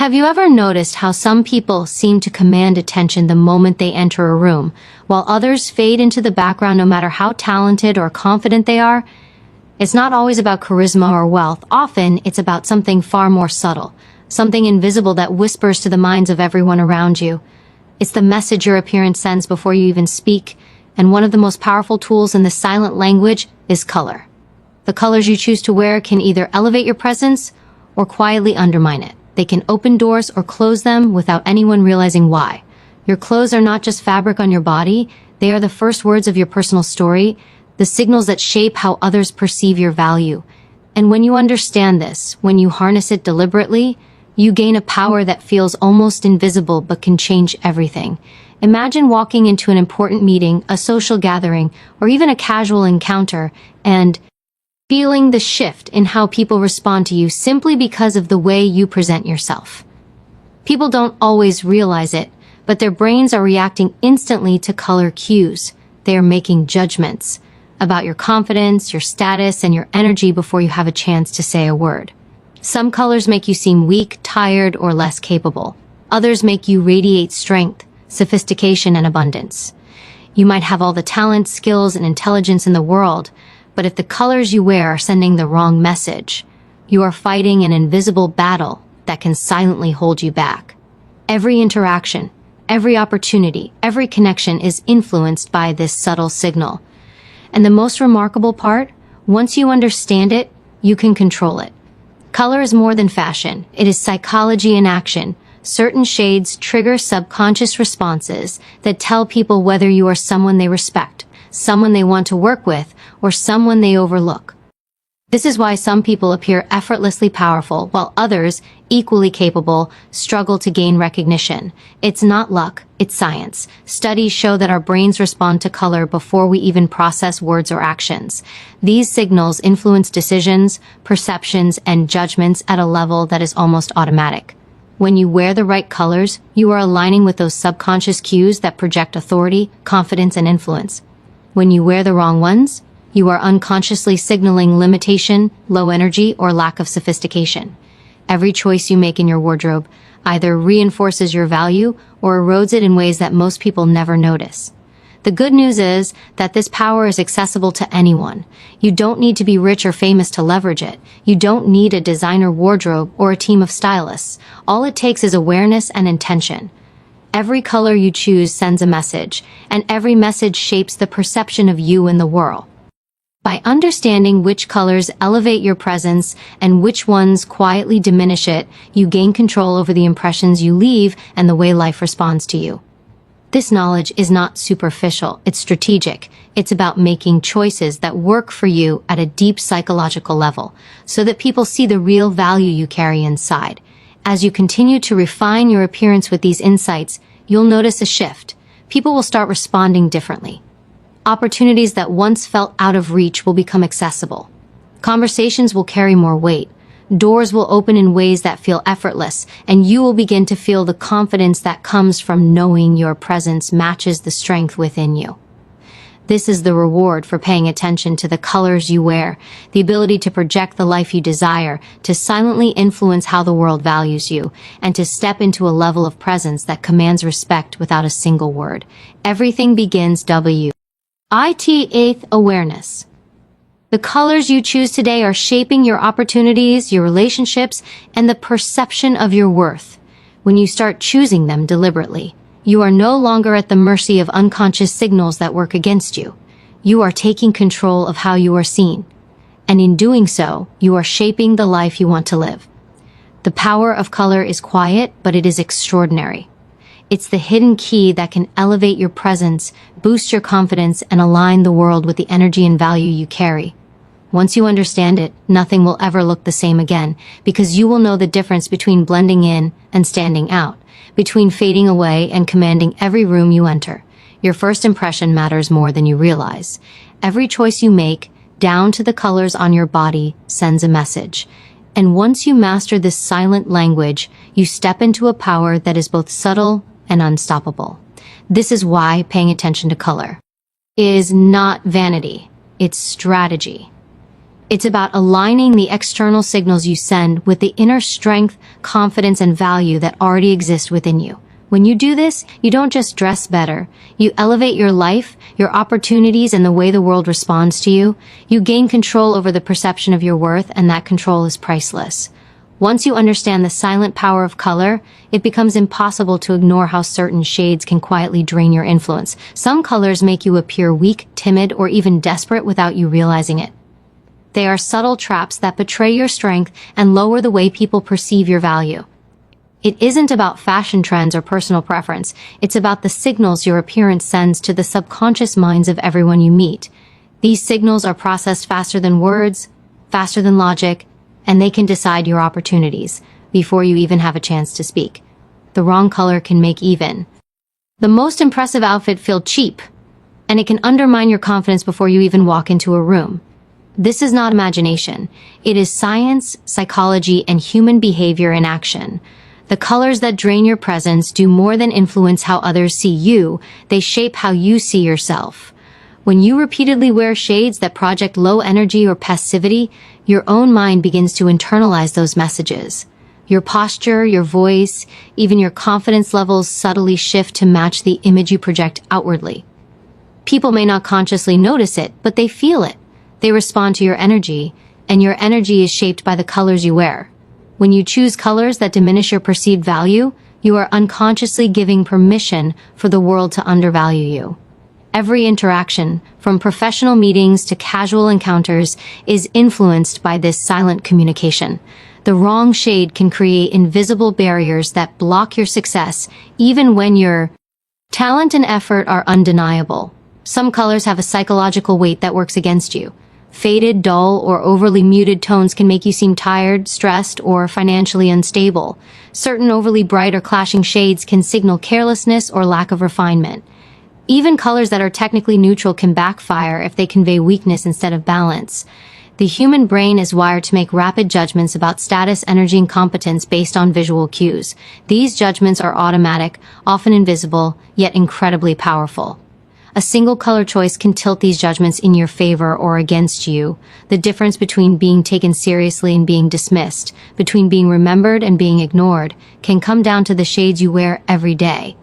Have you ever noticed how some people seem to command attention the moment they enter a room, while others fade into the background no matter how talented or confident they are? It's not always about charisma or wealth. Often, it's about something far more subtle, something invisible that whispers to the minds of everyone around you. It's the message your appearance sends before you even speak, and one of the most powerful tools in the silent language is color. The colors you choose to wear can either elevate your presence or quietly undermine it. They can open doors or close them without anyone realizing why. Your clothes are not just fabric on your body, they are the first words of your personal story, the signals that shape how others perceive your value. And when you understand this, when you harness it deliberately, you gain a power that feels almost invisible but can change everything. Imagine walking into an important meeting, a social gathering, or even a casual encounter, and feeling the shift in how people respond to you simply because of the way you present yourself. People don't always realize it, but their brains are reacting instantly to color cues. They are making judgments about your confidence, your status, and your energy before you have a chance to say a word. Some colors make you seem weak, tired, or less capable. Others make you radiate strength, sophistication, and abundance. You might have all the talent, skills, and intelligence in the world, but if the colors you wear are sending the wrong message, you are fighting an invisible battle that can silently hold you back. Every interaction, every opportunity, every connection is influenced by this subtle signal. And the most remarkable part, once you understand it, you can control it. Color is more than fashion. It is psychology in action. Certain shades trigger subconscious responses that tell people whether you are someone they respect, someone they want to work with, or someone they overlook. This is why some people appear effortlessly powerful, while others, equally capable, struggle to gain recognition. It's not luck, it's science. Studies show that our brains respond to color before we even process words or actions. These signals influence decisions, perceptions, and judgments at a level that is almost automatic. When you wear the right colors, you are aligning with those subconscious cues that project authority, confidence, and influence. When you wear the wrong ones, you are unconsciously signaling limitation, low energy, or lack of sophistication. Every choice you make in your wardrobe either reinforces your value or erodes it in ways that most people never notice. The good news is that this power is accessible to anyone. You don't need to be rich or famous to leverage it. You don't need a designer wardrobe or a team of stylists. All it takes is awareness and intention. Every color you choose sends a message, and every message shapes the perception of you in the world. By understanding which colors elevate your presence and which ones quietly diminish it, you gain control over the impressions you leave and the way life responds to you. This knowledge is not superficial, it's strategic. It's about making choices that work for you at a deep psychological level, so that people see the real value you carry inside. As you continue to refine your appearance with these insights, you'll notice a shift. People will start responding differently. Opportunities that once felt out of reach will become accessible. Conversations will carry more weight. Doors will open in ways that feel effortless, and you will begin to feel the confidence that comes from knowing your presence matches the strength within you. This is the reward for paying attention to the colors you wear, the ability to project the life you desire, to silently influence how the world values you, and to step into a level of presence that commands respect without a single word. Everything begins Awareness. The colors you choose today are shaping your opportunities, your relationships, and the perception of your worth. When you start choosing them deliberately, you are no longer at the mercy of unconscious signals that work against you. You are taking control of how you are seen. And in doing so, you are shaping the life you want to live. The power of color is quiet, but it is extraordinary. It's the hidden key that can elevate your presence, boost your confidence, and align the world with the energy and value you carry. Once you understand it, nothing will ever look the same again, because you will know the difference between blending in and standing out, between fading away and commanding every room you enter. Your first impression matters more than you realize. Every choice you make, down to the colors on your body, sends a message. And once you master this silent language, you step into a power that is both subtle and unstoppable. This is why paying attention to color is not vanity, it's strategy. It's about aligning the external signals you send with the inner strength, confidence, and value that already exist within you. When you do this, you don't just dress better. You elevate your life, your opportunities, and the way the world responds to you. You gain control over the perception of your worth, and that control is priceless. Once you understand the silent power of color, it becomes impossible to ignore how certain shades can quietly drain your influence. Some colors make you appear weak, timid, or even desperate without you realizing it. They are subtle traps that betray your strength and lower the way people perceive your value. It isn't about fashion trends or personal preference. It's about the signals your appearance sends to the subconscious minds of everyone you meet. These signals are processed faster than words, faster than logic, and they can decide your opportunities before you even have a chance to speak. The wrong color can make even the most impressive outfit feel cheap, and it can undermine your confidence before you even walk into a room. This is not imagination. It is science, psychology, and human behavior in action. The colors that drain your presence do more than influence how others see you, they shape how you see yourself. When you repeatedly wear shades that project low energy or passivity, your own mind begins to internalize those messages. Your posture, your voice, even your confidence levels subtly shift to match the image you project outwardly. People may not consciously notice it, but they feel it. They respond to your energy, and your energy is shaped by the colors you wear. When you choose colors that diminish your perceived value, you are unconsciously giving permission for the world to undervalue you. Every interaction, from professional meetings to casual encounters, is influenced by this silent communication. The wrong shade can create invisible barriers that block your success, even when your talent and effort are undeniable. Some colors have a psychological weight that works against you. Faded, dull, or overly muted tones can make you seem tired, stressed, or financially unstable. Certain overly bright or clashing shades can signal carelessness or lack of refinement. Even colors that are technically neutral can backfire if they convey weakness instead of balance. The human brain is wired to make rapid judgments about status, energy, and competence based on visual cues. These judgments are automatic, often invisible, yet incredibly powerful. A single color choice can tilt these judgments in your favor or against you. The difference between being taken seriously and being dismissed, between being remembered and being ignored, can come down to the shades you wear every day.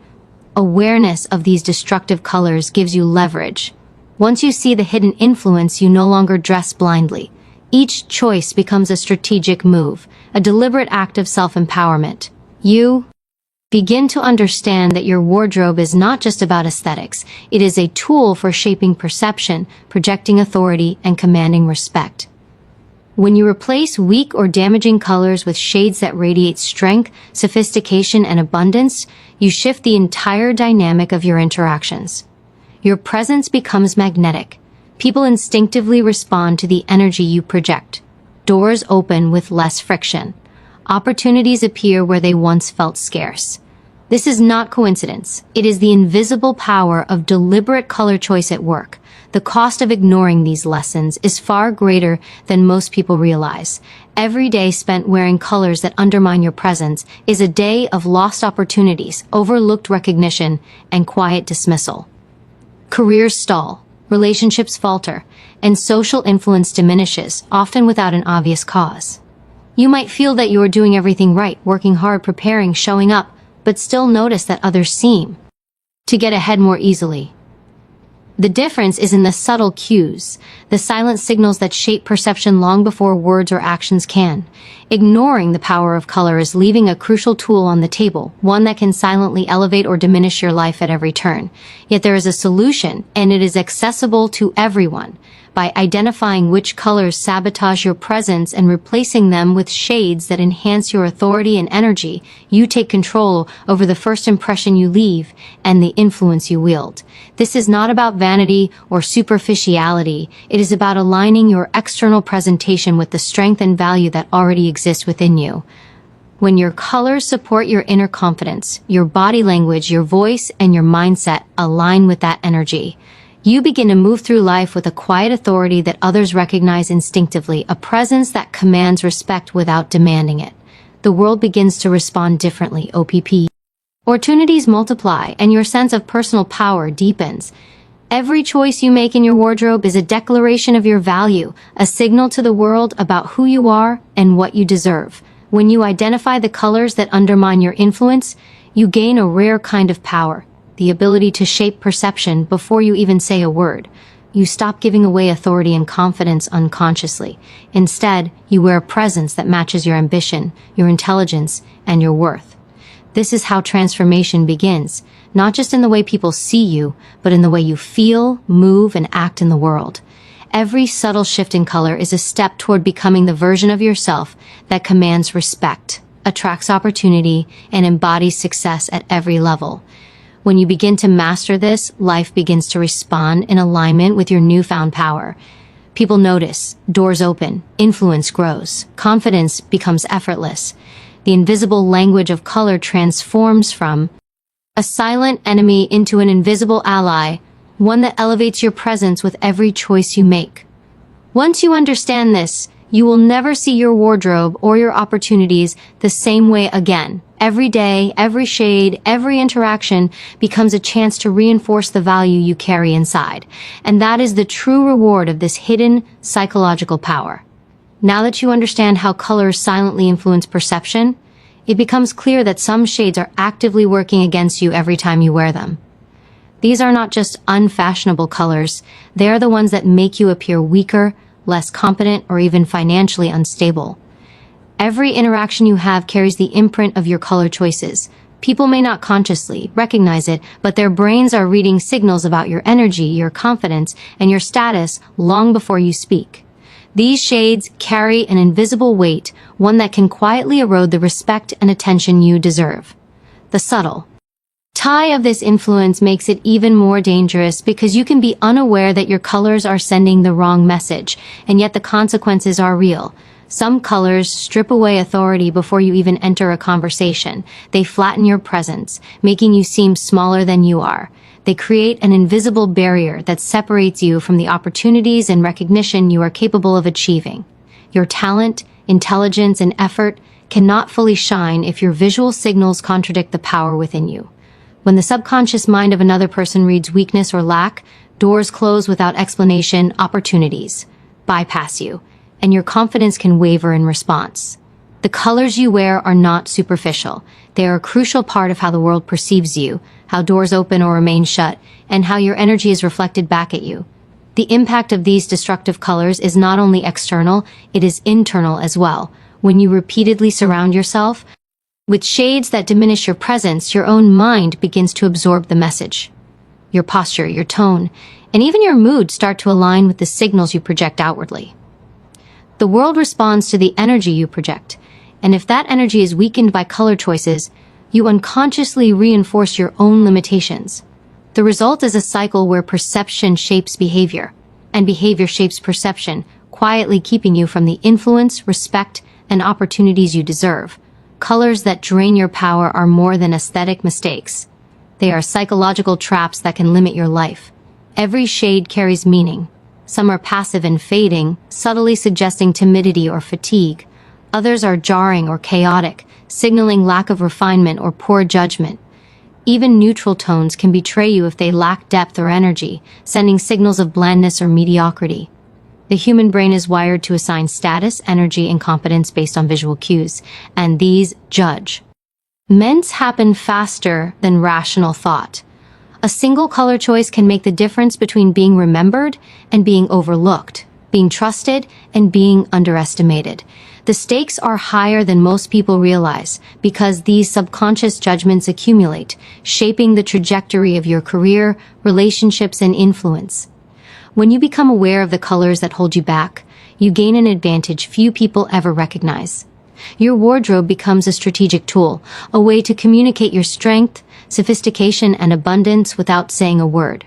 Awareness of these destructive colors gives you leverage. Once you see the hidden influence, you no longer dress blindly. Each choice becomes a strategic move, a deliberate act of self-empowerment. You begin to understand that your wardrobe is not just about aesthetics. It is a tool for shaping perception, projecting authority, and commanding respect. When you replace weak or damaging colors with shades that radiate strength, sophistication, and abundance, you shift the entire dynamic of your interactions. Your presence becomes magnetic. People instinctively respond to the energy you project. Doors open with less friction. Opportunities appear where they once felt scarce. This is not coincidence. It is the invisible power of deliberate color choice at work. The cost of ignoring these lessons is far greater than most people realize. Every day spent wearing colors that undermine your presence is a day of lost opportunities, overlooked recognition, and quiet dismissal. Careers stall, relationships falter, and social influence diminishes, often without an obvious cause. You might feel that you are doing everything right, working hard, preparing, showing up, but still notice that others seem to get ahead more easily. The difference is in the subtle cues, the silent signals that shape perception long before words or actions can. Ignoring the power of color is leaving a crucial tool on the table, one that can silently elevate or diminish your life at every turn. Yet there is a solution, and it is accessible to everyone. By identifying which colors sabotage your presence and replacing them with shades that enhance your authority and energy, you take control over the first impression you leave and the influence you wield. This is not about vanity or superficiality. It is about aligning your external presentation with the strength and value that already exists within you. When your colors support your inner confidence, your body language, your voice, and your mindset align with that energy, you begin to move through life with a quiet authority that others recognize instinctively, a presence that commands respect without demanding it. The world begins to respond differently. Opportunities multiply, and your sense of personal power deepens. Every choice you make in your wardrobe is a declaration of your value, a signal to the world about who you are and what you deserve. When you identify the colors that undermine your influence, you gain a rare kind of power, the ability to shape perception before you even say a word. You stop giving away authority and confidence unconsciously. Instead, you wear a presence that matches your ambition, your intelligence, and your worth. This is how transformation begins, not just in the way people see you, but in the way you feel, move, and act in the world. Every subtle shift in color is a step toward becoming the version of yourself that commands respect, attracts opportunity, and embodies success at every level. When you begin to master this, life begins to respond in alignment with your newfound power. People notice, doors open, influence grows, confidence becomes effortless. The invisible language of color transforms from a silent enemy into an invisible ally, one that elevates your presence with every choice you make. Once you understand this, you will never see your wardrobe or your opportunities the same way again. Every day, every shade, every interaction becomes a chance to reinforce the value you carry inside. And that is the true reward of this hidden psychological power. Now that you understand how colors silently influence perception, it becomes clear that some shades are actively working against you every time you wear them. These are not just unfashionable colors, they are the ones that make you appear weaker, less competent, or even financially unstable. Every interaction you have carries the imprint of your color choices. People may not consciously recognize it, but their brains are reading signals about your energy, your confidence, and your status long before you speak. These shades carry an invisible weight, one that can quietly erode the respect and attention you deserve. The subtle tie of this influence makes it even more dangerous because you can be unaware that your colors are sending the wrong message, and yet the consequences are real. Some colors strip away authority before you even enter a conversation. They flatten your presence, making you seem smaller than you are. They create an invisible barrier that separates you from the opportunities and recognition you are capable of achieving. Your talent, intelligence, and effort cannot fully shine if your visual signals contradict the power within you. When the subconscious mind of another person reads weakness or lack, doors close without explanation, opportunities bypass you, and your confidence can waver in response. The colors you wear are not superficial. They are a crucial part of how the world perceives you, how doors open or remain shut, and how your energy is reflected back at you. The impact of these destructive colors is not only external, it is internal as well. When you repeatedly surround yourself with shades that diminish your presence, your own mind begins to absorb the message. Your posture, your tone, and even your mood start to align with the signals you project outwardly. The world responds to the energy you project, and if that energy is weakened by color choices, you unconsciously reinforce your own limitations. The result is a cycle where perception shapes behavior, and behavior shapes perception, quietly keeping you from the influence, respect, and opportunities you deserve. Colors that drain your power are more than aesthetic mistakes. They are psychological traps that can limit your life. Every shade carries meaning. Some are passive and fading, subtly suggesting timidity or fatigue. Others are jarring or chaotic, signaling lack of refinement or poor judgment. Even neutral tones can betray you if they lack depth or energy, sending signals of blandness or mediocrity. The human brain is wired to assign status, energy, and competence based on visual cues, and these judgments happen faster than rational thought. A single color choice can make the difference between being remembered and being overlooked, being trusted and being underestimated. The stakes are higher than most people realize because these subconscious judgments accumulate, shaping the trajectory of your career, relationships, and influence. When you become aware of the colors that hold you back, you gain an advantage few people ever recognize. Your wardrobe becomes a strategic tool, a way to communicate your strength, sophistication, and abundance without saying a word.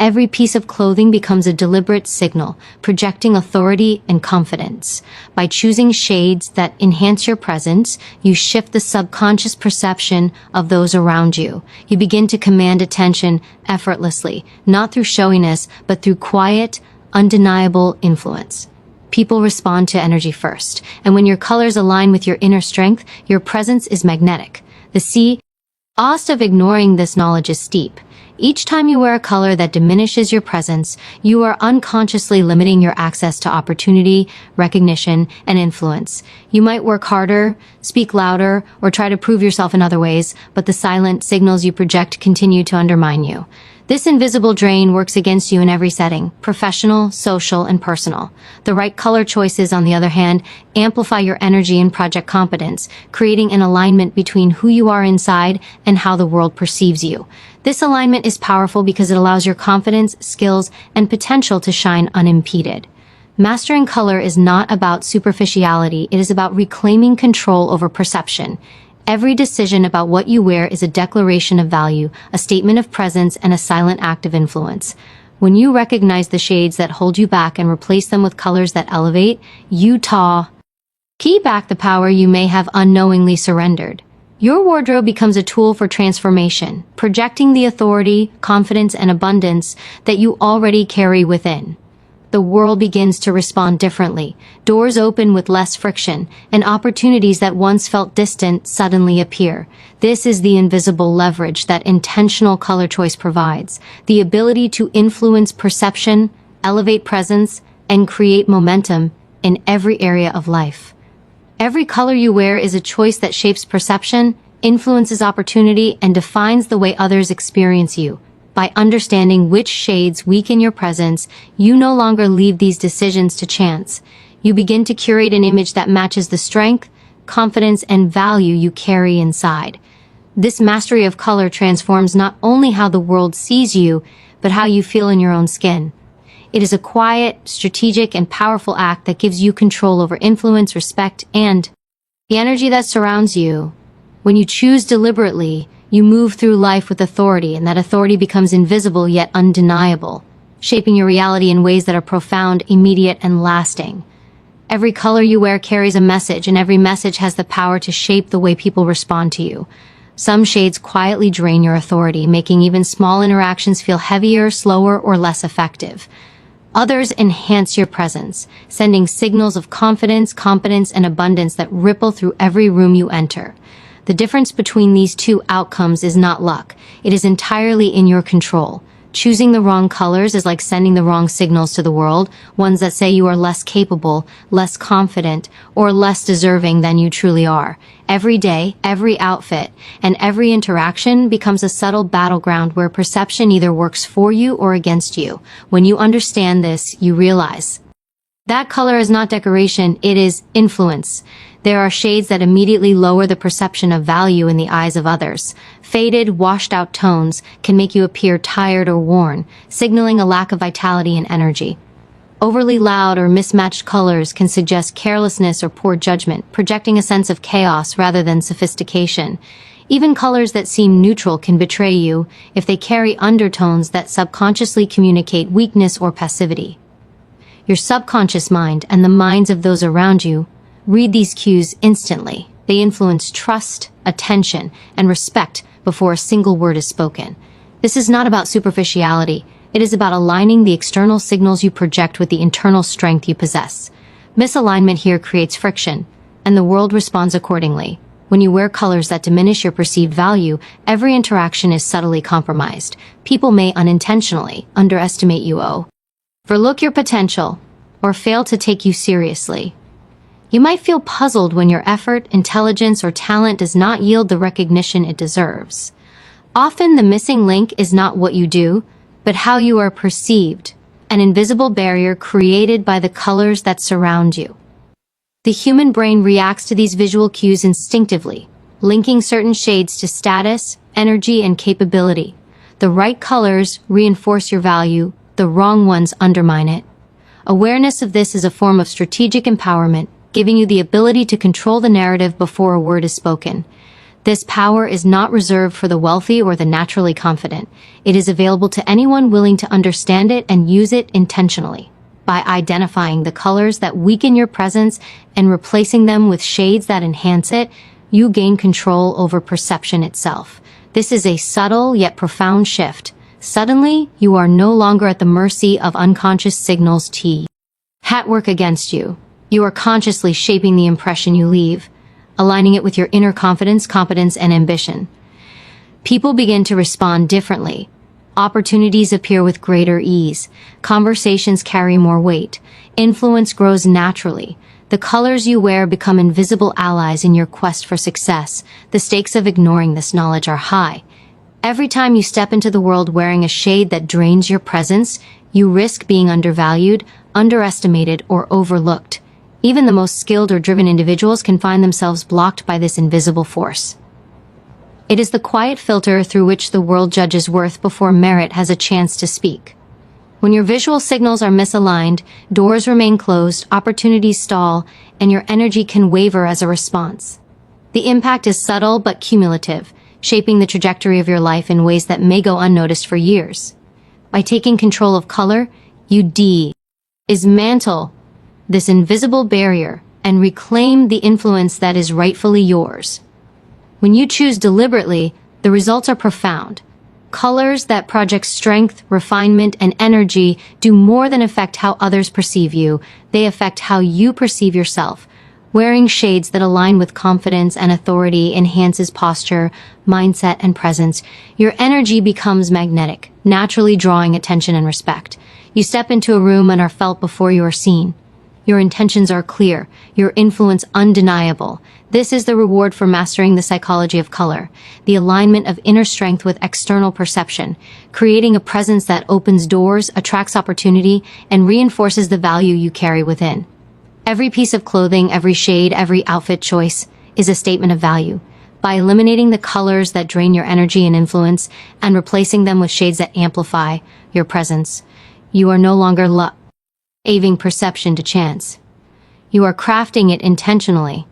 Every piece of clothing becomes a deliberate signal, projecting authority and confidence. By choosing shades that enhance your presence, you shift the subconscious perception of those around you. You begin to command attention effortlessly, not through showiness, but through quiet, undeniable influence. People respond to energy first, and when your colors align with your inner strength, your presence is magnetic. The cost of ignoring this knowledge is steep. Each time you wear a color that diminishes your presence, you are unconsciously limiting your access to opportunity, recognition, and influence. You might work harder, speak louder, or try to prove yourself in other ways, but the silent signals you project continue to undermine you. This invisible drain works against you in every setting, professional, social, and personal. The right color choices, on the other hand, amplify your energy and project competence, creating an alignment between who you are inside and how the world perceives you. This alignment is powerful because it allows your confidence, skills, and potential to shine unimpeded. Mastering color is not about superficiality, it is about reclaiming control over perception. Every decision about what you wear is a declaration of value, a statement of presence, and a silent act of influence. When you recognize the shades that hold you back and replace them with colors that elevate, you key back the power you may have unknowingly surrendered. Your wardrobe becomes a tool for transformation, projecting the authority, confidence, and abundance that you already carry within. The world begins to respond differently. Doors open with less friction, and opportunities that once felt distant suddenly appear. This is the invisible leverage that intentional color choice provides, the ability to influence perception, elevate presence, and create momentum in every area of life. Every color you wear is a choice that shapes perception, influences opportunity, and defines the way others experience you. By understanding which shades weaken your presence, you no longer leave these decisions to chance. You begin to curate an image that matches the strength, confidence, and value you carry inside. This mastery of color transforms not only how the world sees you, but how you feel in your own skin. It is a quiet, strategic, and powerful act that gives you control over influence, respect, and the energy that surrounds you. When you choose deliberately, you move through life with authority, and that authority becomes invisible yet undeniable, shaping your reality in ways that are profound, immediate, and lasting. Every color you wear carries a message, and every message has the power to shape the way people respond to you. Some shades quietly drain your authority, making even small interactions feel heavier, slower, or less effective. Others enhance your presence, sending signals of confidence, competence, and abundance that ripple through every room you enter. The difference between these two outcomes is not luck. It is entirely in your control. Choosing the wrong colors is like sending the wrong signals to the world, ones that say you are less capable, less confident, or less deserving than you truly are. Every day, every outfit, and every interaction becomes a subtle battleground where perception either works for you or against you. When you understand this, you realize that color is not decoration, it is influence. There are shades that immediately lower the perception of value in the eyes of others. Faded, washed-out tones can make you appear tired or worn, signaling a lack of vitality and energy. Overly loud or mismatched colors can suggest carelessness or poor judgment, projecting a sense of chaos rather than sophistication. Even colors that seem neutral can betray you if they carry undertones that subconsciously communicate weakness or passivity. Your subconscious mind and the minds of those around you read these cues instantly. They influence trust, attention, and respect before a single word is spoken. This is not about superficiality. It is about aligning the external signals you project with the internal strength you possess. Misalignment here creates friction, and the world responds accordingly. When you wear colors that diminish your perceived value, every interaction is subtly compromised. People may unintentionally underestimate you, overlook your potential, or fail to take you seriously. You might feel puzzled when your effort, intelligence, or talent does not yield the recognition it deserves. Often the missing link is not what you do, but how you are perceived, an invisible barrier created by the colors that surround you. The human brain reacts to these visual cues instinctively, linking certain shades to status, energy, and capability. The right colors reinforce your value, the wrong ones undermine it. Awareness of this is a form of strategic empowerment, giving you the ability to control the narrative before a word is spoken. This power is not reserved for the wealthy or the naturally confident. It is available to anyone willing to understand it and use it intentionally. By identifying the colors that weaken your presence and replacing them with shades that enhance it, you gain control over perception itself. This is a subtle yet profound shift. Suddenly, you are no longer at the mercy of unconscious signals at work against you. You are consciously shaping the impression you leave, aligning it with your inner confidence, competence, and ambition. People begin to respond differently. Opportunities appear with greater ease. Conversations carry more weight. Influence grows naturally. The colors you wear become invisible allies in your quest for success. The stakes of ignoring this knowledge are high. Every time you step into the world wearing a shade that drains your presence, you risk being undervalued, underestimated, or overlooked. Even the most skilled or driven individuals can find themselves blocked by this invisible force. It is the quiet filter through which the world judges worth before merit has a chance to speak. When your visual signals are misaligned, doors remain closed, opportunities stall, and your energy can waver as a response. The impact is subtle but cumulative, shaping the trajectory of your life in ways that may go unnoticed for years. By taking control of color, you dismantle this invisible barrier and reclaim the influence that is rightfully yours. When you choose deliberately, the results are profound. Colors that project strength, refinement, and energy do more than affect how others perceive you. They affect how you perceive yourself. Wearing shades that align with confidence and authority enhances posture, mindset, and presence. Your energy becomes magnetic, naturally drawing attention and respect. You step into a room and are felt before you are seen. Your intentions are clear, your influence undeniable. This is the reward for mastering the psychology of color, the alignment of inner strength with external perception, creating a presence that opens doors, attracts opportunity, and reinforces the value you carry within. Every piece of clothing, every shade, every outfit choice is a statement of value. By eliminating the colors that drain your energy and influence and replacing them with shades that amplify your presence, you are no longer leaving perception to chance. You are crafting it intentionally.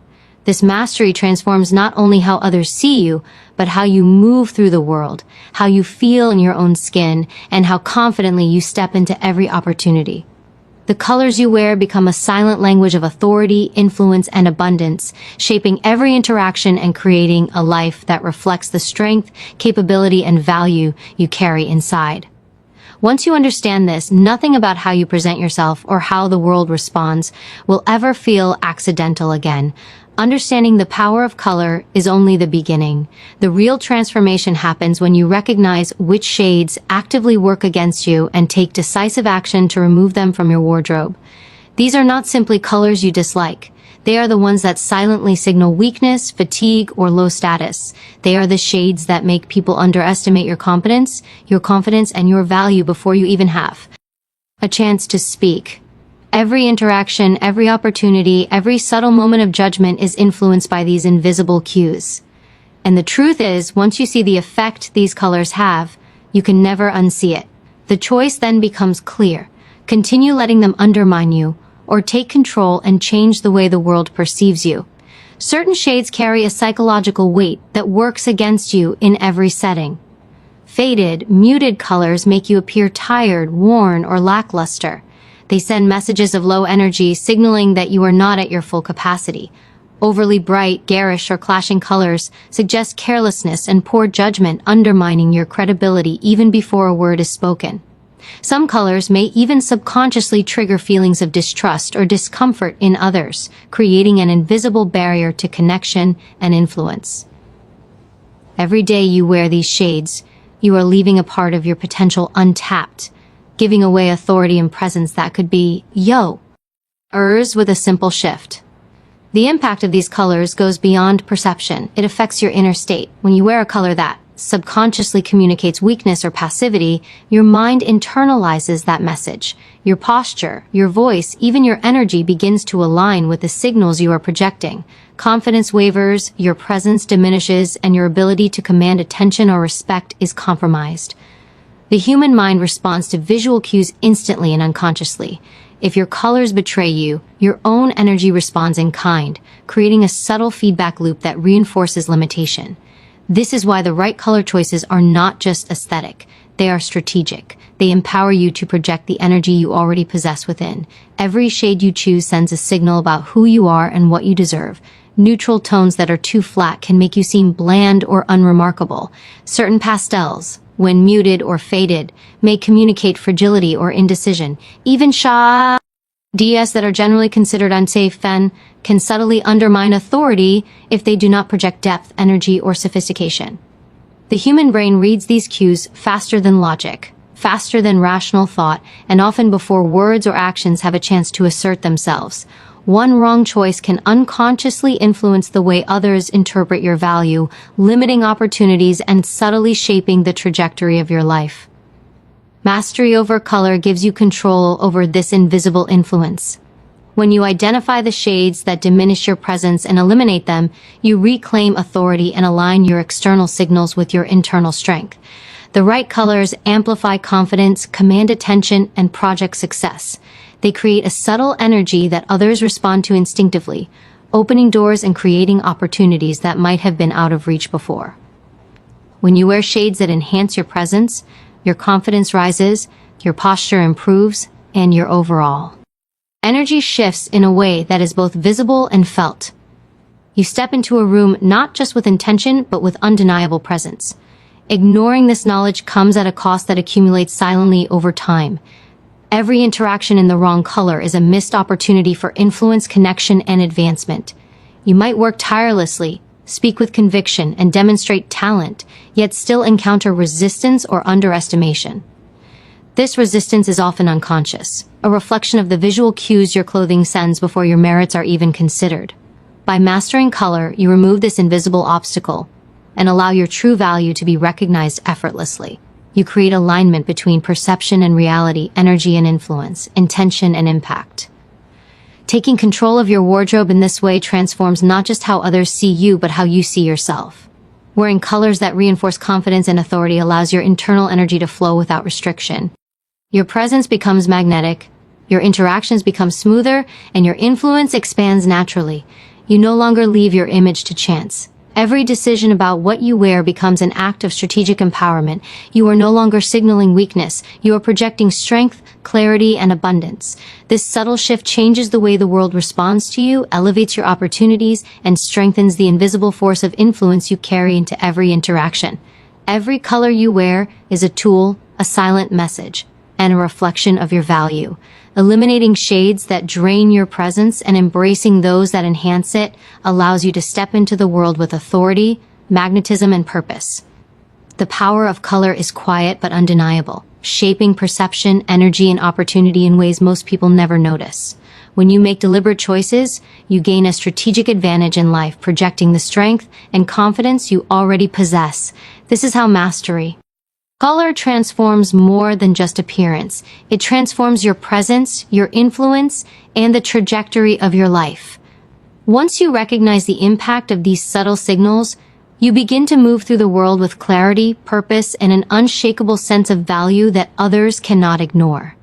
This mastery transforms not only how others see you, but how you move through the world, how you feel in your own skin, and how confidently you step into every opportunity. The colors you wear become a silent language of authority, influence, and abundance, shaping every interaction and creating a life that reflects the strength, capability, and value you carry inside. Once you understand this, nothing about how you present yourself or how the world responds will ever feel accidental again. Understanding the power of color is only the beginning. The real transformation happens when you recognize which shades actively work against you and take decisive action to remove them from your wardrobe. These are not simply colors you dislike. They are the ones that silently signal weakness, fatigue, or low status. They are the shades that make people underestimate your confidence, and your value before you even have a chance to speak. Every interaction, every opportunity, every subtle moment of judgment is influenced by these invisible cues. And the truth is, once you see the effect these colors have, you can never unsee it. The choice then becomes clear. Continue letting them undermine you, or take control and change the way the world perceives you. Certain shades carry a psychological weight that works against you in every setting. Faded, muted colors make you appear tired, worn, or lackluster. They send messages of low energy, signaling that you are not at your full capacity. Overly bright, garish, or clashing colors suggest carelessness and poor judgment, undermining your credibility even before a word is spoken. Some colors may even subconsciously trigger feelings of distrust or discomfort in others, creating an invisible barrier to connection and influence. Every day you wear these shades, you are leaving a part of your potential untapped, giving away authority and presence that could be yours with a simple shift. The impact of these colors goes beyond perception. It affects your inner state. When you wear a color that subconsciously communicates weakness or passivity, your mind internalizes that message. Your posture, your voice, even your energy begins to align with the signals you are projecting. Confidence wavers, your presence diminishes, and your ability to command attention or respect is compromised. The human mind responds to visual cues instantly and unconsciously. If your colors betray you, your own energy responds in kind, creating a subtle feedback loop that reinforces limitation. This is why the right color choices are not just aesthetic. They are strategic. They empower you to project the energy you already possess within. Every shade you choose sends a signal about who you are and what you deserve. Neutral tones that are too flat can make you seem bland or unremarkable. Certain pastels, when muted or faded, may communicate fragility or indecision. Even shades that are generally considered unsafe can subtly undermine authority if they do not project depth, energy, or sophistication. The human brain reads these cues faster than logic, faster than rational thought, and often before words or actions have a chance to assert themselves. One wrong choice can unconsciously influence the way others interpret your value, limiting opportunities and subtly shaping the trajectory of your life. Mastery over color gives you control over this invisible influence. When you identify the shades that diminish your presence and eliminate them, you reclaim authority and align your external signals with your internal strength. The right colors amplify confidence, command attention, and project success. They create a subtle energy that others respond to instinctively, opening doors and creating opportunities that might have been out of reach before. When you wear shades that enhance your presence, your confidence rises, your posture improves, and your overall energy shifts in a way that is both visible and felt. You step into a room not just with intention, but with undeniable presence. Ignoring this knowledge comes at a cost that accumulates silently over time. Every interaction in the wrong color is a missed opportunity for influence, connection, and advancement. You might work tirelessly, speak with conviction, and demonstrate talent, yet still encounter resistance or underestimation. This resistance is often unconscious, a reflection of the visual cues your clothing sends before your merits are even considered. By mastering color, you remove this invisible obstacle and allow your true value to be recognized effortlessly. You create alignment between perception and reality, energy and influence, intention and impact. Taking control of your wardrobe in this way transforms not just how others see you, but how you see yourself. Wearing colors that reinforce confidence and authority allows your internal energy to flow without restriction. Your presence becomes magnetic, your interactions become smoother, and your influence expands naturally. You no longer leave your image to chance. Every decision about what you wear becomes an act of strategic empowerment. You are no longer signaling weakness. You are projecting strength, clarity, and abundance. This subtle shift changes the way the world responds to you, elevates your opportunities, and strengthens the invisible force of influence you carry into every interaction. Every color you wear is a tool, a silent message, and a reflection of your value. Eliminating shades that drain your presence and embracing those that enhance it allows you to step into the world with authority, magnetism, and purpose. The power of color is quiet but undeniable, shaping perception, energy, and opportunity in ways most people never notice. When you make deliberate choices, you gain a strategic advantage in life, projecting the strength and confidence you already possess. This is how mastery color transforms more than just appearance. It transforms your presence, your influence, and the trajectory of your life. Once you recognize the impact of these subtle signals, you begin to move through the world with clarity, purpose, and an unshakable sense of value that others cannot ignore.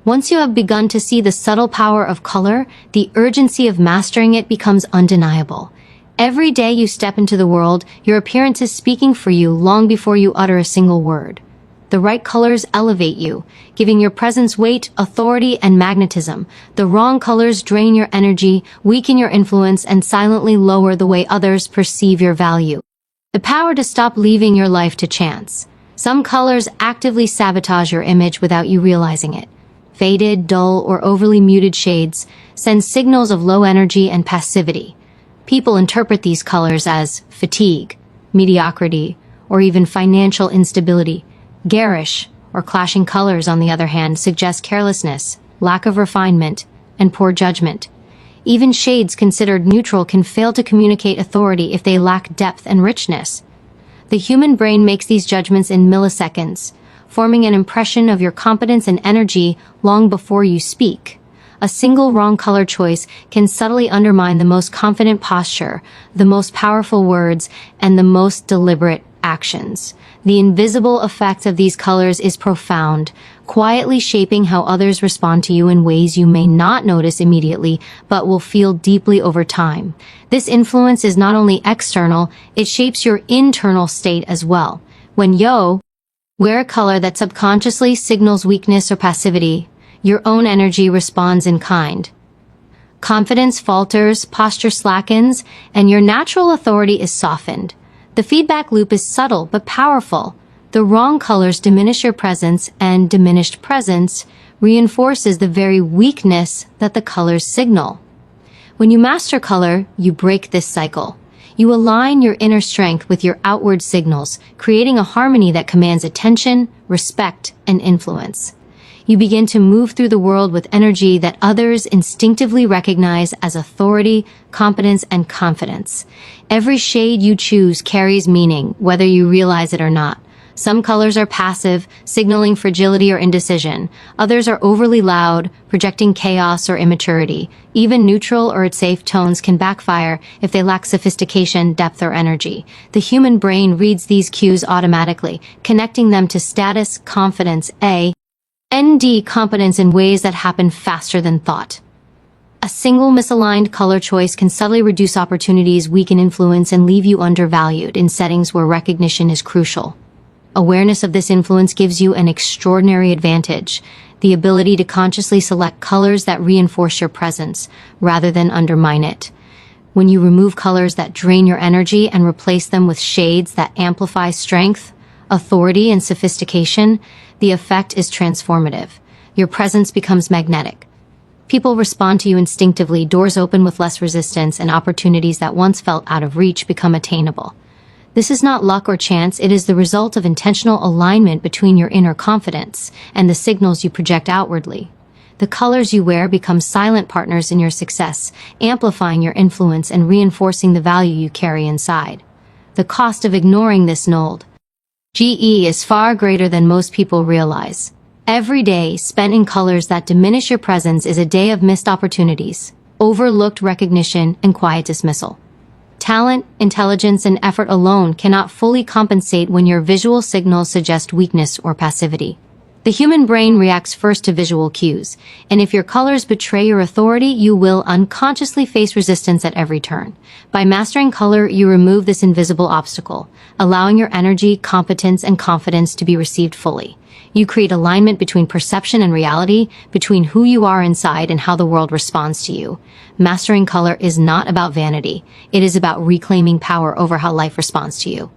Once you have begun to see the subtle power of color, the urgency of mastering it becomes undeniable. Every day you step into the world, your appearance is speaking for you long before you utter a single word. The right colors elevate you, giving your presence weight, authority, and magnetism. The wrong colors drain your energy, weaken your influence, and silently lower the way others perceive your value. The power to stop leaving your life to chance. Some colors actively sabotage your image without you realizing it. Faded, dull, or overly muted shades send signals of low energy and passivity. People interpret these colors as fatigue, mediocrity, or even financial instability. Garish, or clashing colors, on the other hand, suggest carelessness, lack of refinement, and poor judgment. Even shades considered neutral can fail to communicate authority if they lack depth and richness. The human brain makes these judgments in milliseconds, forming an impression of your competence and energy long before you speak. A single wrong color choice can subtly undermine the most confident posture, the most powerful words, and the most deliberate actions. The invisible effect of these colors is profound, quietly shaping how others respond to you in ways you may not notice immediately, but will feel deeply over time. This influence is not only external, it shapes your internal state as well. When you wear a color that subconsciously signals weakness or passivity, your own energy responds in kind. Confidence falters, posture slackens, and your natural authority is softened. The feedback loop is subtle but powerful. The wrong colors diminish your presence, and diminished presence reinforces the very weakness that the colors signal. When you master color, you break this cycle. You align your inner strength with your outward signals, creating a harmony that commands attention, respect, and influence. You begin to move through the world with energy that others instinctively recognize as authority, competence, and confidence. Every shade you choose carries meaning, whether you realize it or not. Some colors are passive, signaling fragility or indecision. Others are overly loud, projecting chaos or immaturity. Even neutral or safe tones can backfire if they lack sophistication, depth, or energy. The human brain reads these cues automatically, connecting them to status, confidence, and competence in ways that happen faster than thought. A single misaligned color choice can subtly reduce opportunities, weaken influence, and leave you undervalued in settings where recognition is crucial. Awareness of this influence gives you an extraordinary advantage, the ability to consciously select colors that reinforce your presence, rather than undermine it. When you remove colors that drain your energy and replace them with shades that amplify strength, authority, and sophistication, the effect is transformative. Your presence becomes magnetic. People respond to you instinctively, doors open with less resistance, and opportunities that once felt out of reach become attainable. This is not luck or chance, it is the result of intentional alignment between your inner confidence and the signals you project outwardly. The colors you wear become silent partners in your success, amplifying your influence and reinforcing the value you carry inside. The cost of ignoring this GE is far greater than most people realize. Every day spent in colors that diminish your presence is a day of missed opportunities, overlooked recognition, and quiet dismissal. Talent, intelligence, and effort alone cannot fully compensate when your visual signals suggest weakness or passivity. The human brain reacts first to visual cues, and if your colors betray your authority, you will unconsciously face resistance at every turn. By mastering color, you remove this invisible obstacle, allowing your energy, competence, and confidence to be received fully. You create alignment between perception and reality, between who you are inside and how the world responds to you. Mastering color is not about vanity. It is about reclaiming power over how life responds to you.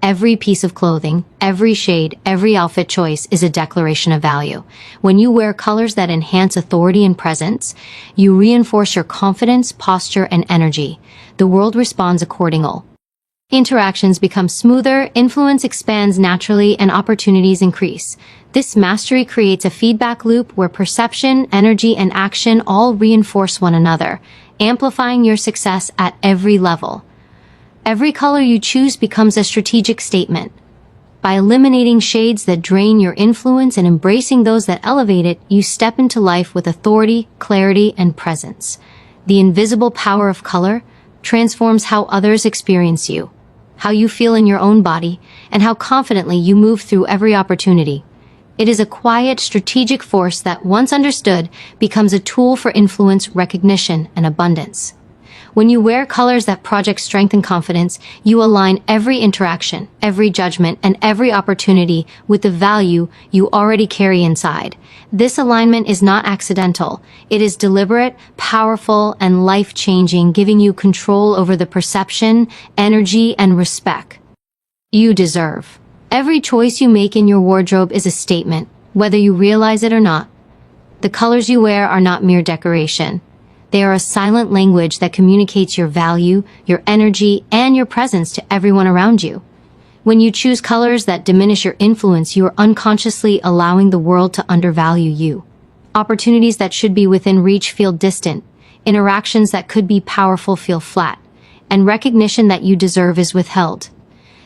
Every piece of clothing, every shade, every outfit choice is a declaration of value. When you wear colors that enhance authority and presence, you reinforce your confidence, posture, and energy. The world responds accordingly. Interactions become smoother, influence expands naturally, and opportunities increase. This mastery creates a feedback loop where perception, energy, and action all reinforce one another, amplifying your success at every level. Every color you choose becomes a strategic statement. By eliminating shades that drain your influence and embracing those that elevate it, you step into life with authority, clarity, and presence. The invisible power of color transforms how others experience you, how you feel in your own body, and how confidently you move through every opportunity. It is a quiet, strategic force that, once understood, becomes a tool for influence, recognition, and abundance. When you wear colors that project strength and confidence, you align every interaction, every judgment, and every opportunity with the value you already carry inside. This alignment is not accidental. It is deliberate, powerful, and life-changing, giving you control over the perception, energy, and respect you deserve. Every choice you make in your wardrobe is a statement, whether you realize it or not. The colors you wear are not mere decoration. They are a silent language that communicates your value, your energy, and your presence to everyone around you. When you choose colors that diminish your influence, you are unconsciously allowing the world to undervalue you. Opportunities that should be within reach feel distant. Interactions that could be powerful feel flat. And recognition that you deserve is withheld.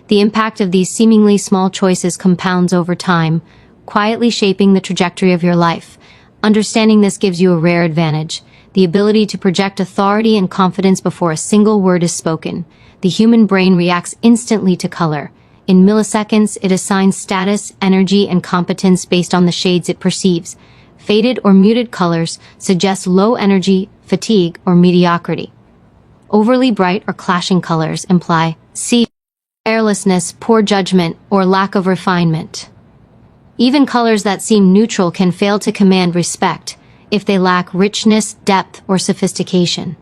The impact of these seemingly small choices compounds over time, quietly shaping the trajectory of your life. Understanding this gives you a rare advantage. The ability to project authority and confidence before a single word is spoken. The human brain reacts instantly to color. In milliseconds, it assigns status, energy, and competence based on the shades it perceives. Faded or muted colors suggest low energy, fatigue, or mediocrity. Overly bright or clashing colors imply carelessness, poor judgment, or lack of refinement. Even colors that seem neutral can fail to command respect if they lack richness, depth, or sophistication.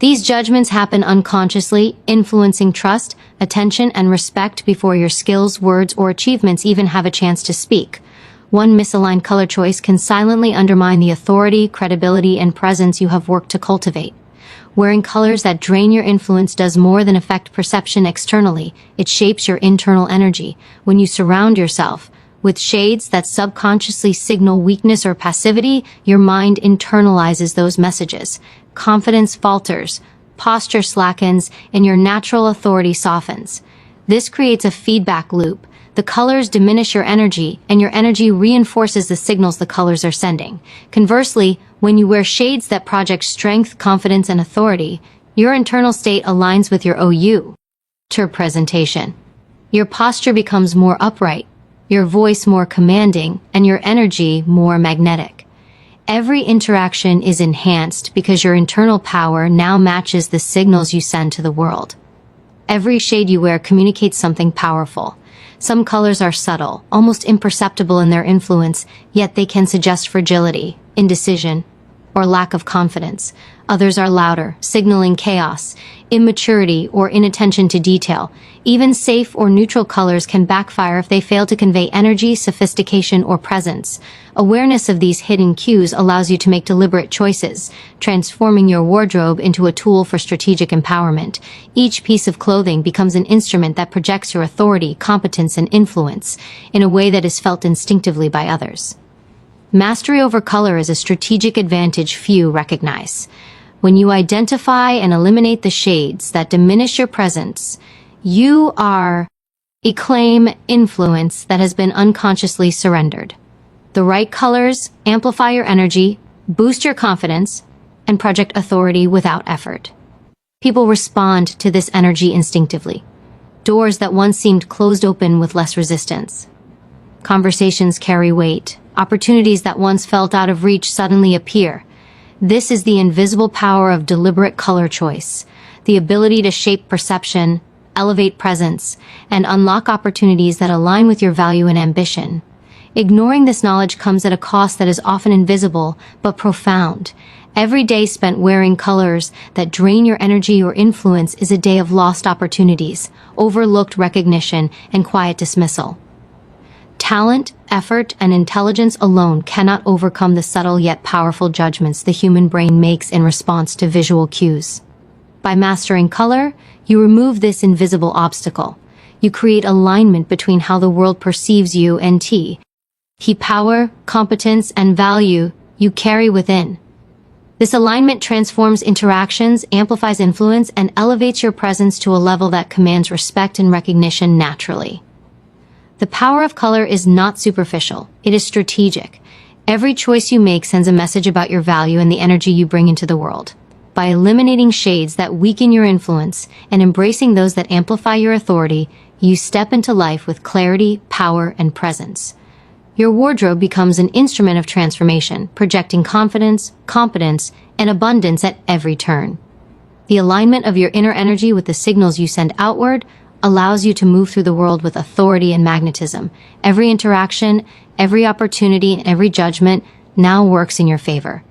These judgments happen unconsciously, influencing trust, attention, and respect before your skills, words, or achievements even have a chance to speak. One misaligned color choice can silently undermine the authority, credibility, and presence you have worked to cultivate. Wearing colors that drain your influence does more than affect perception externally. It shapes your internal energy. When you surround yourself with shades that subconsciously signal weakness or passivity, your mind internalizes those messages. Confidence falters, posture slackens, and your natural authority softens. This creates a feedback loop. The colors diminish your energy, and your energy reinforces the signals the colors are sending. Conversely, when you wear shades that project strength, confidence, and authority, your internal state aligns with your OU. Presentation. Your posture becomes more upright, your voice more commanding, and your energy more magnetic. Every interaction is enhanced because your internal power now matches the signals you send to the world. Every shade you wear communicates something powerful. Some colors are subtle, almost imperceptible in their influence, yet they can suggest fragility, indecision, or lack of confidence. Others are louder, signaling chaos, immaturity, or inattention to detail. Even safe or neutral colors can backfire if they fail to convey energy, sophistication, or presence. Awareness of these hidden cues allows you to make deliberate choices, transforming your wardrobe into a tool for strategic empowerment. Each piece of clothing becomes an instrument that projects your authority, competence, and influence in a way that is felt instinctively by others. Mastery over color is a strategic advantage few recognize. When you identify and eliminate the shades that diminish your presence, you are claim influence that has been unconsciously surrendered. The right colors amplify your energy, boost your confidence, and project authority without effort. People respond to this energy instinctively. Doors that once seemed closed open with less resistance. Conversations carry weight. Opportunities that once felt out of reach suddenly appear. This is the invisible power of deliberate color choice, the ability to shape perception, elevate presence, and unlock opportunities that align with your value and ambition. Ignoring this knowledge comes at a cost that is often invisible but profound. Every day spent wearing colors that drain your energy or influence is a day of lost opportunities, overlooked recognition, and quiet dismissal. Talent, effort, and intelligence alone cannot overcome the subtle yet powerful judgments the human brain makes in response to visual cues. By mastering color, you remove this invisible obstacle. You create alignment between how the world perceives you and the power, competence, and value you carry within. This alignment transforms interactions, amplifies influence, and elevates your presence to a level that commands respect and recognition naturally. The power of color is not superficial, it is strategic. Every choice you make sends a message about your value and the energy you bring into the world. By eliminating shades that weaken your influence and embracing those that amplify your authority, you step into life with clarity, power, and presence. Your wardrobe becomes an instrument of transformation, projecting confidence, competence, and abundance at every turn. The alignment of your inner energy with the signals you send outward allows you to move through the world with authority and magnetism. Every interaction, every opportunity, and every judgment now works in your favor.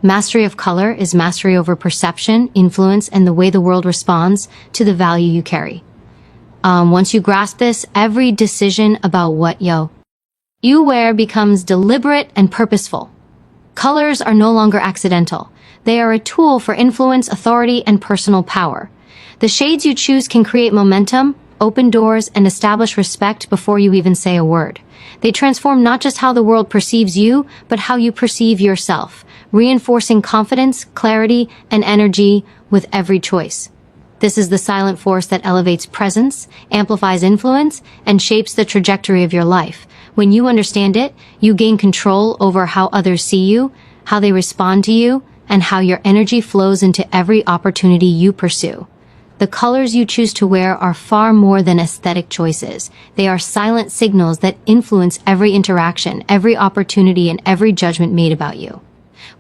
Mastery of color is mastery over perception, influence, and the way the world responds to the value you carry. Once you grasp this, every decision about what you wear becomes deliberate and purposeful. Colors are no longer accidental. They are a tool for influence, authority, and personal power. The shades you choose can create momentum, open doors, and establish respect before you even say a word. They transform not just how the world perceives you, but how you perceive yourself, reinforcing confidence, clarity, and energy with every choice. This is the silent force that elevates presence, amplifies influence, and shapes the trajectory of your life. When you understand it, you gain control over how others see you, how they respond to you, and how your energy flows into every opportunity you pursue. The colors you choose to wear are far more than aesthetic choices. They are silent signals that influence every interaction, every opportunity, and every judgment made about you.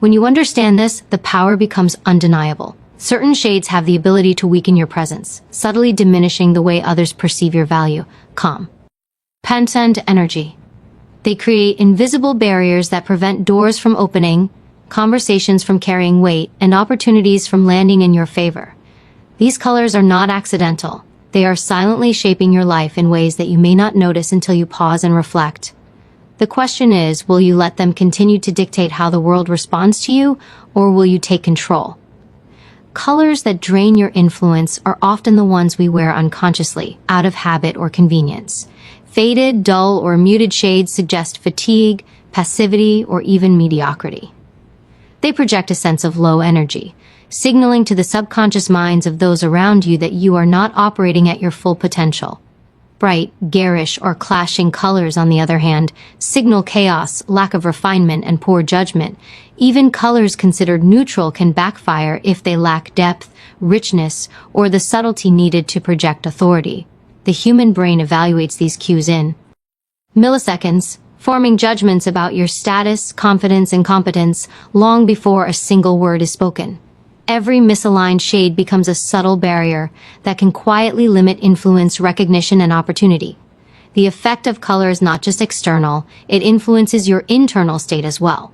When you understand this, the power becomes undeniable. Certain shades have the ability to weaken your presence, subtly diminishing the way others perceive your value. Competence energy. They create invisible barriers that prevent doors from opening, conversations from carrying weight, and opportunities from landing in your favor. These colors are not accidental. They are silently shaping your life in ways that you may not notice until you pause and reflect. The question is, will you let them continue to dictate how the world responds to you, or will you take control? colors that drain your influence are often the ones we wear unconsciously, out of habit or convenience. Faded, dull, or muted shades suggest fatigue, passivity, or even mediocrity. They project a sense of low energy, signaling to the subconscious minds of those around you that you are not operating at your full potential. Bright, garish, or clashing colors, on the other hand, signal chaos, lack of refinement, and poor judgment. Even colors considered neutral can backfire if they lack depth, richness, or the subtlety needed to project authority. The human brain evaluates these cues in milliseconds, forming judgments about your status, confidence, and competence long before a single word is spoken. Every misaligned shade becomes a subtle barrier that can quietly limit influence, recognition, and opportunity. The effect of color is not just external, it influences your internal state as well.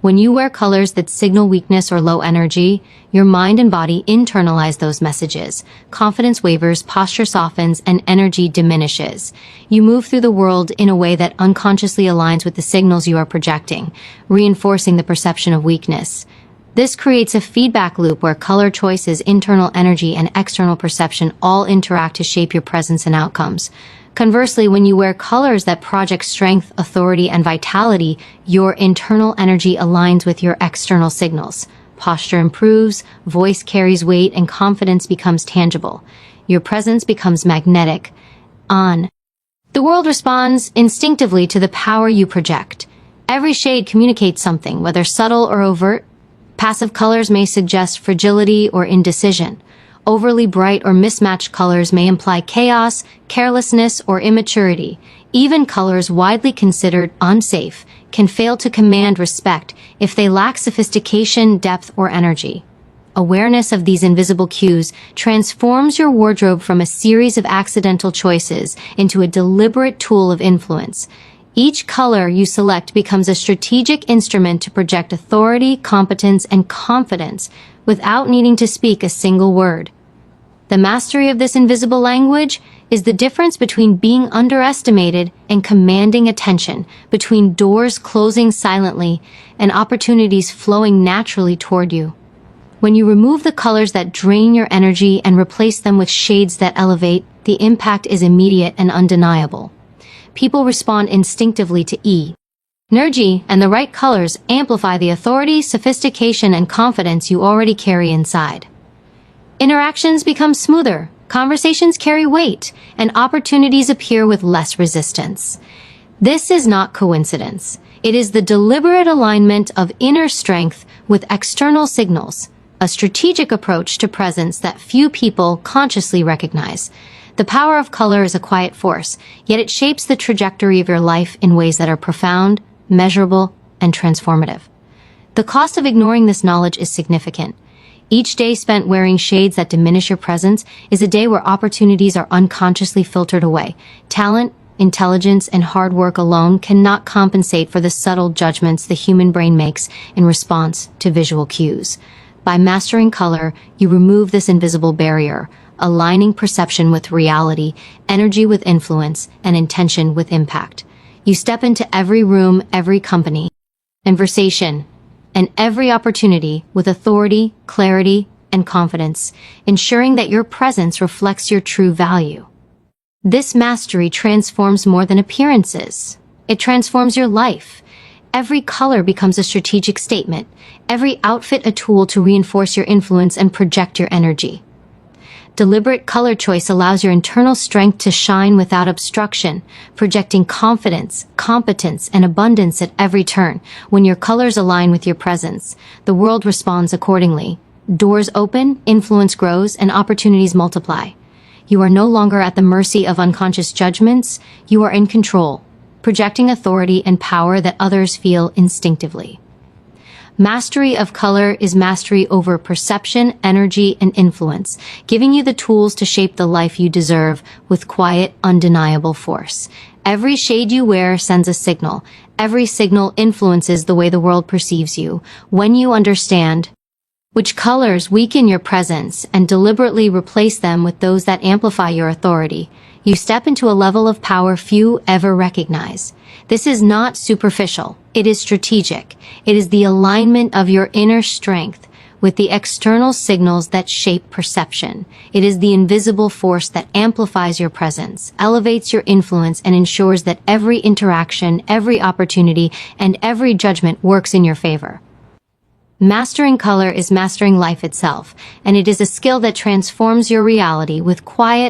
When you wear colors that signal weakness or low energy, your mind and body internalize those messages. Confidence wavers, posture softens, and energy diminishes. You move through the world in a way that unconsciously aligns with the signals you are projecting, reinforcing the perception of weakness. This creates a feedback loop where color choices, internal energy, and external perception all interact to shape your presence and outcomes. Conversely, when you wear colors that project strength, authority, and vitality, your internal energy aligns with your external signals. Posture improves, voice carries weight, and confidence becomes tangible. Your presence becomes magnetic. The world responds instinctively to the power you project. Every shade communicates something, whether subtle or overt. Passive colors may suggest fragility or indecision. Overly bright or mismatched colors may imply chaos, carelessness, or immaturity. Even colors widely considered unsafe can fail to command respect if they lack sophistication, depth, or energy. Awareness of these invisible cues transforms your wardrobe from a series of accidental choices into a deliberate tool of influence. Each color you select becomes a strategic instrument to project authority, competence, and confidence without needing to speak a single word. The mastery of this invisible language is the difference between being underestimated and commanding attention, between doors closing silently and opportunities flowing naturally toward you. When you remove the colors that drain your energy and replace them with shades that elevate, the impact is immediate and undeniable. People respond instinctively to energy, and the right colors amplify the authority, sophistication, and confidence you already carry inside. Interactions become smoother, conversations carry weight, and opportunities appear with less resistance. This is not coincidence. It is the deliberate alignment of inner strength with external signals, a strategic approach to presence that few people consciously recognize. The power of color is a quiet force, yet it shapes the trajectory of your life in ways that are profound, measurable, and transformative. The cost of ignoring this knowledge is significant. Each day spent wearing shades that diminish your presence is a day where opportunities are unconsciously filtered away. Talent, intelligence, and hard work alone cannot compensate for the subtle judgments the human brain makes in response to visual cues. By mastering color, you remove this invisible barrier, aligning perception with reality, energy with influence, and intention with impact. You step into every room, every company, conversation, and every opportunity with authority, clarity, and confidence, ensuring that your presence reflects your true value. This mastery transforms more than appearances. It transforms your life. Every color becomes a strategic statement, every outfit a tool to reinforce your influence and project your energy. Deliberate color choice allows your internal strength to shine without obstruction, projecting confidence, competence, and abundance at every turn. When your colors align with your presence, the world responds accordingly. Doors open, influence grows, and opportunities multiply. You are no longer at the mercy of unconscious judgments. You are in control, projecting authority and power that others feel instinctively. Mastery of color is mastery over perception, energy, and influence, giving you the tools to shape the life you deserve with quiet, undeniable force. Every shade you wear sends a signal. Every signal influences the way the world perceives you. When you understand which colors weaken your presence and deliberately replace them with those that amplify your authority, you step into a level of power few ever recognize. This is not superficial. It is strategic. It is the alignment of your inner strength with the external signals that shape perception. It is the invisible force that amplifies your presence, elevates your influence, and ensures that every interaction, every opportunity, and every judgment works in your favor. Mastering color is mastering life itself, and it is a skill that transforms your reality with quiet,